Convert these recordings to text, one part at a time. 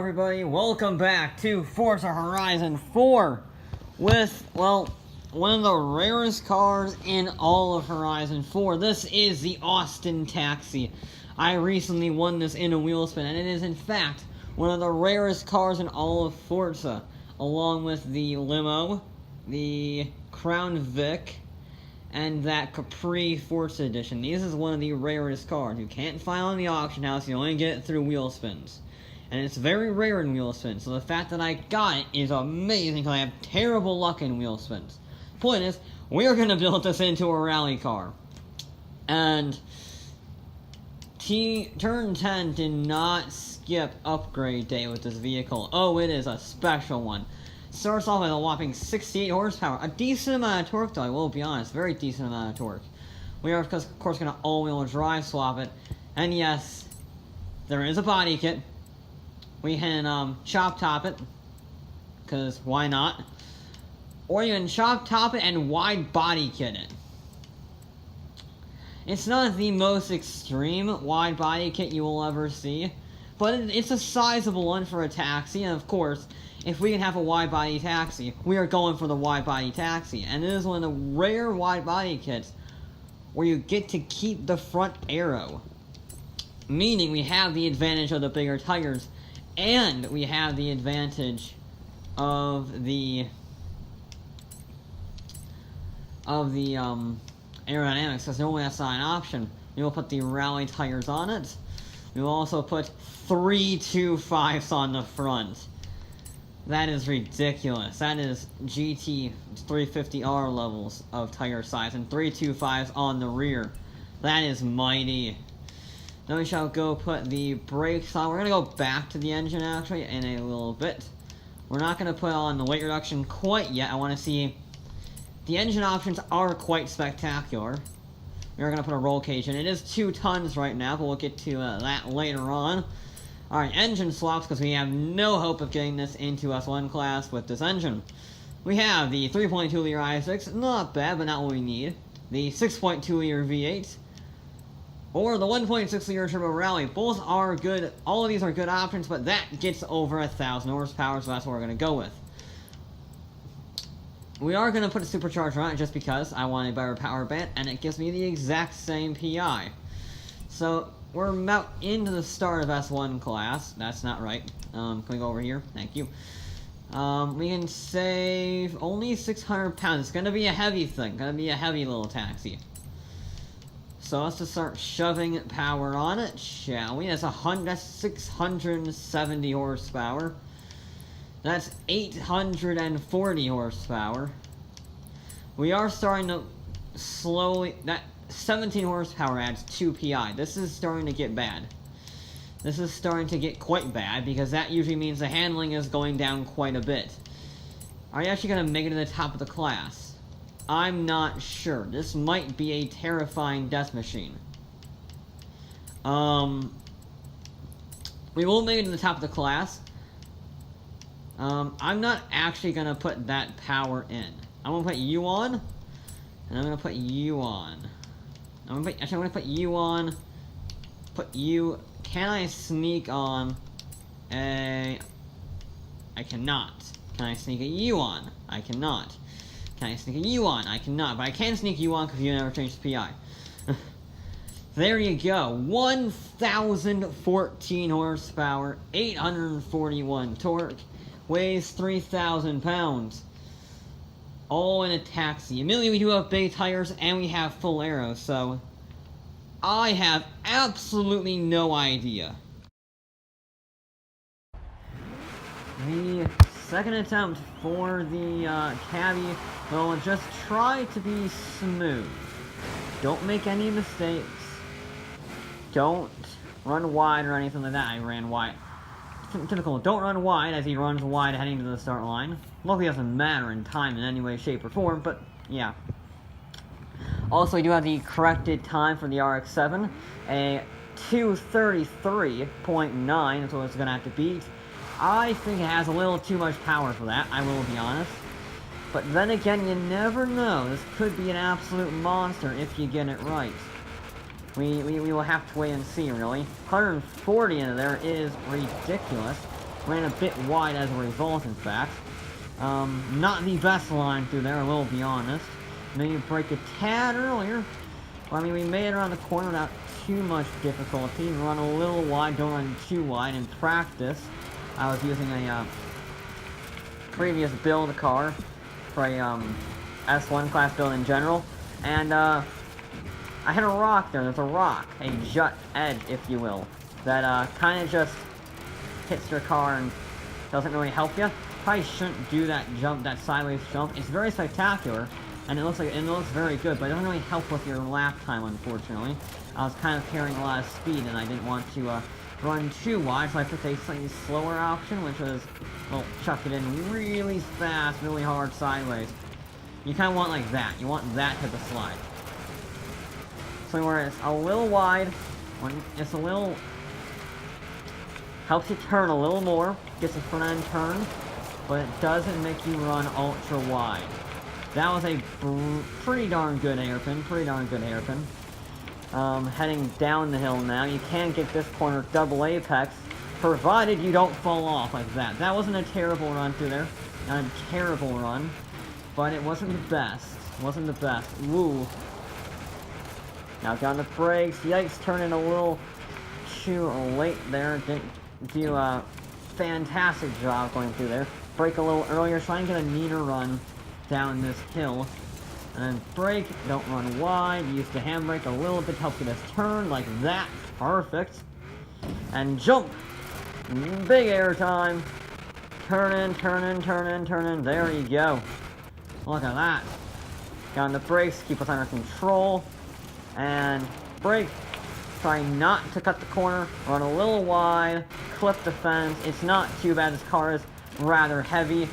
everybody, welcome back to Forza Horizon 4 with, well, one of the rarest cars in all of Horizon 4. This is the Austin Taxi. I recently won this in a wheel spin, and it is in fact one of the rarest cars in all of Forza, along with the Limo, the Crown Vic, and that Capri Forza Edition. This is one of the rarest cars. You can't find on the auction house, you only get it through wheel spins. And it's very rare in wheel spins, so the fact that I got it is amazing because I have terrible luck in wheel spins. Point is, we're going to build this into a rally car. And Turn 10 did not skip upgrade day with this vehicle. Oh, it is a special one. Starts off with a whopping 68 horsepower. A decent amount of torque, though, I will be honest. Very decent amount of torque. We are, of course, going to all-wheel drive swap it. And yes, there is a body kit. We can chop top it, because why not? Or you can chop top it and wide body kit it. It's not the most extreme wide body kit you will ever see, but it's a sizable one for a taxi, and of course, if we can have a wide body taxi, we are going for the wide body taxi. And it is one of the rare wide body kits where you get to keep the front aero. Meaning we have the advantage of the bigger tires, and we have the advantage of the aerodynamics, because normally that's not an option. We will put the rally tires on it. We will also put 3 2.5s on the front. That is ridiculous. That is GT 350R levels of tire size, and 3 2.5s on the rear. That is mighty. Then we shall go put the brakes on. We're going to go back to the engine, actually, in a little bit. We're not going to put on the weight reduction quite yet. I want to see... The engine options are quite spectacular. We're going to put a roll cage in. It is 2 tons right now, but we'll get to that later on. Alright, engine swaps, because we have no hope of getting this into S1 class with this engine. We have the 3.2 liter i6, not bad, but not what we need. The 6.2 liter V8. Or the 1.6 liter Turbo Rally. Both are good. All of these are good options, but that gets over 1,000 horsepower, so that's what we're going to go with. We are going to put a supercharger on it just because I want a better power band, and it gives me the exact same PI. So, we're about into the start of S1 class. That's not right. Can we go over here? Thank you. We can save only 600 pounds. It's going to be a heavy thing. Going to be a heavy little taxi. So let's just start shoving power on it, shall we? That's 670 horsepower. That's 840 horsepower. We are starting to slowly... That 17 horsepower adds 2 PI. This is starting to get bad. This is starting to get quite bad, because that usually means the handling is going down quite a bit. Are you actually going to make it to the top of the class? I'm not sure. This might be a terrifying death machine. We will make it to the top of the class. I'm not actually going to put that power in. I'm going to put you on, and I'm going to put you on. I'm going to put you on, put you... Can I sneak on a... I cannot. Can I sneak a U on? I cannot. Can I sneak a U on? I cannot, but I can sneak you on because you never changed the PI. There you go. 1,014 horsepower, 841 torque, weighs 3,000 pounds. All in a taxi. Admittedly, we do have big tires and we have full aero, so I have absolutely no idea. The second attempt for the cabbie will just try to be smooth. Don't make any mistakes. Don't run wide or anything like that. I ran wide. Typical, don't run wide as he runs wide heading to the start line. Luckily, it doesn't matter in time in any way, shape, or form, but yeah. Also, we do have the corrected time for the RX-7. A 2:33.9 is what it's going to have to beat. I think it has a little too much power for that, I will be honest. But then again, you never know. This could be an absolute monster if you get it right. We will have to wait and see, really. 140 in there is ridiculous. ran a bit wide as a result, in fact. Not the best line through there, I will be honest. Maybe brake a tad earlier. Well, I mean, we made it around the corner without too much difficulty. Run a little wide, don't run too wide. In practice, I was using a previous build car for a S1 class build in general, and I hit a rock there. There's a rock, a jut edge, if you will, that kind of just hits your car and doesn't really help you. Probably shouldn't do that jump, that sideways jump. It's very spectacular, and it looks very good, but it doesn't really help with your lap time, unfortunately. I was kind of carrying a lot of speed, and I didn't want to run too wide, so I took a slightly slower option, which was, well, chuck it in really fast, really hard sideways. You kind of want like that. You want that type of slide. So where it's a little wide, when it's a little, helps you turn a little more, gets the front end turned, but it doesn't make you run ultra wide. That was a pretty darn good hairpin, heading down the hill now. You can get this corner double apex, provided you don't fall off like that. That wasn't a terrible run through there. Not a terrible run, but it wasn't the best. Woo. Now down the brakes. Yikes, turning a little too late there. Didn't do a fantastic job going through there. Brake a little earlier, try and get a neater run down this hill. And then brake, don't run wide, use the handbrake a little bit, help get us turn, like that, perfect. And jump! Big air time. Turn in, there you go. Look at that. Down the brakes, keep us under control. And brake, try not to cut the corner, run a little wide, clip the fence. It's not too bad, this car is rather heavy.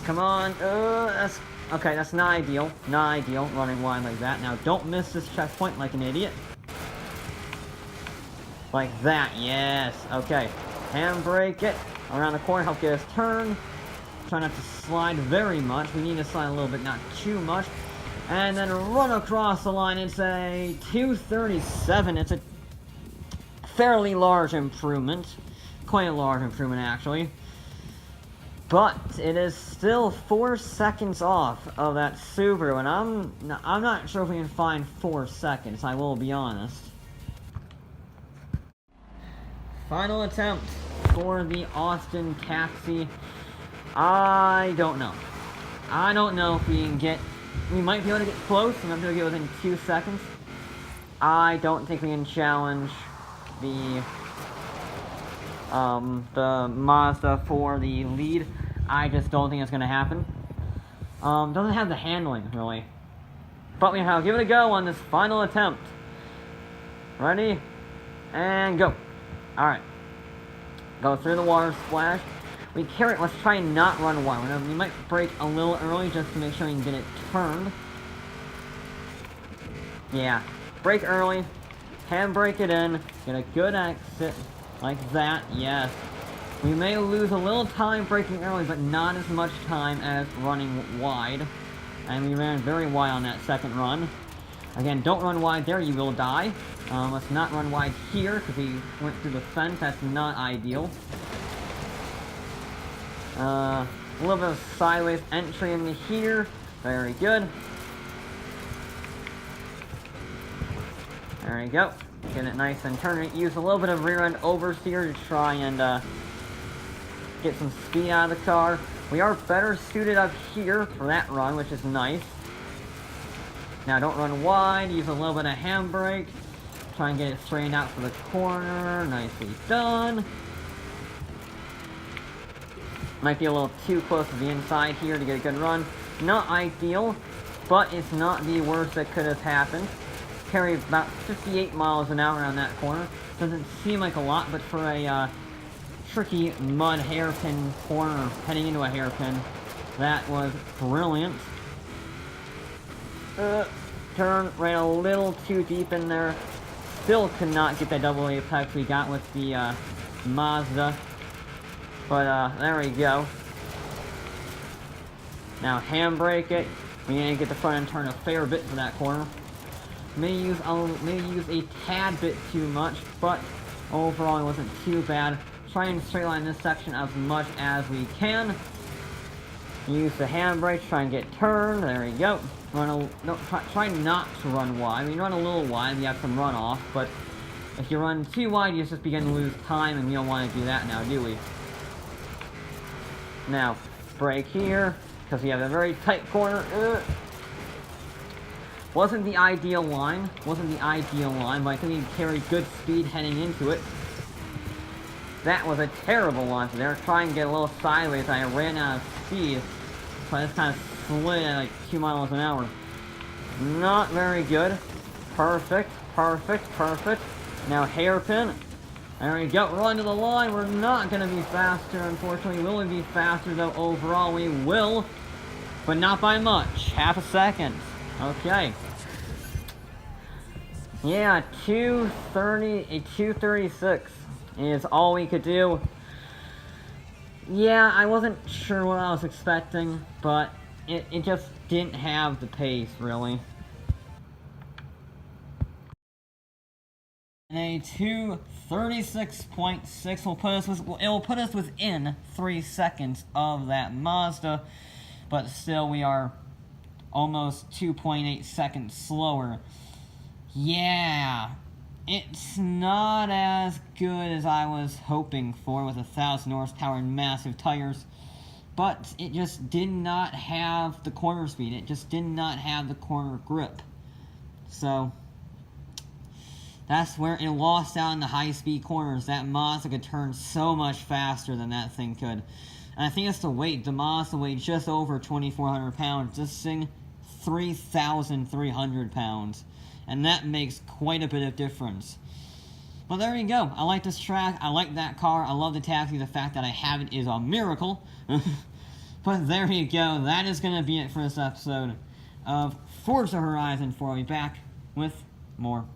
Come on, that's... Okay, that's not ideal, running wide like that. Now, don't miss this checkpoint like an idiot. Like that, yes, okay. Handbrake it, around the corner, help get us turn. Try not to slide very much, we need to slide a little bit, not too much. And then run across the line, it's a 237, it's a fairly large improvement. Quite a large improvement, actually. But it is still 4 seconds off of that Subaru, and I'm not sure if we can find 4 seconds, I will be honest. Final attempt for the Austin Taxi. I don't know. I don't know if we can get... We might be able to get close, we might be able to get within 2 seconds. I don't think we can challenge the Mazda for the lead. I just don't think it's going to happen. Doesn't have the handling, really. But we'll give it a go on this final attempt. Ready? And go. Alright. Go through the water splash. We carry it. Let's try and not run wide. We might brake a little early just to make sure we can get it turned. Yeah. Brake early. Handbrake it in. Get a good exit. Like that. Yes. We may lose a little time braking early, but not as much time as running wide. And we ran very wide on that second run. Again, don't run wide there, you will die. Let's not run wide here, because we went through the fence, that's not ideal. A little bit of sideways entry into here. Very good. There we go. Get it nice and turn it. Use a little bit of rear end oversteer to try and get some speed out of the car. We are better suited up here for that run, which is nice. Now don't run wide, use a little bit of handbrake. Try and get it straightened out for the corner. Nicely done. Might be a little too close to the inside here to get a good run. Not ideal, but it's not the worst that could have happened. Carry about 58 miles an hour on that corner. Doesn't seem like a lot, but for a tricky mud hairpin corner heading into a hairpin, that was brilliant. Turn ran a little too deep in there. Still could not get that double apex we got with the Mazda. But there we go. Now handbrake it. We need to get the front end turn a fair bit for that corner. May use a tad bit too much, but overall it wasn't too bad. try and straight line this section as much as we can. Use the handbrake, try and get turned. There we go. Try not to run wide. I mean, run a little wide, we have some runoff, but if you run too wide, you just begin to lose time, and we don't want to do that now, do we? Now, brake here, because we have a very tight corner. Wasn't the ideal line, but I think he carried good speed heading into it. That was a terrible launch there. Trying to get a little sideways, I ran out of speed, so I just kind of slid at like 2 miles an hour. Not very good. Perfect. Now hairpin. There we go, run to the line. We're not going to be faster, unfortunately. Will we be faster, though? Overall, we will. But not by much. Half a second. Okay. Yeah, 2:36 is all we could do. Yeah, I wasn't sure what I was expecting, but it just didn't have the pace, really. And a 2:36.6 will put us within 3 seconds of that Mazda, but still we are almost 2.8 seconds slower. Yeah, it's not as good as I was hoping for with 1,000 horsepower and massive tires, but it just did not have the corner speed. It just did not have the corner grip. So that's where it lost out in the high-speed corners. That Mazda could turn so much faster than that thing could. And I think it's the weight. The Mazda weighed just over 2,400 pounds. This thing, 3,300 pounds. And that makes quite a bit of difference. But there you go. I like this track. I like that car. I love the taxi. The fact that I have it is a miracle. But there you go. That is going to be it for this episode of Forza Horizon 4. I'll be back with more.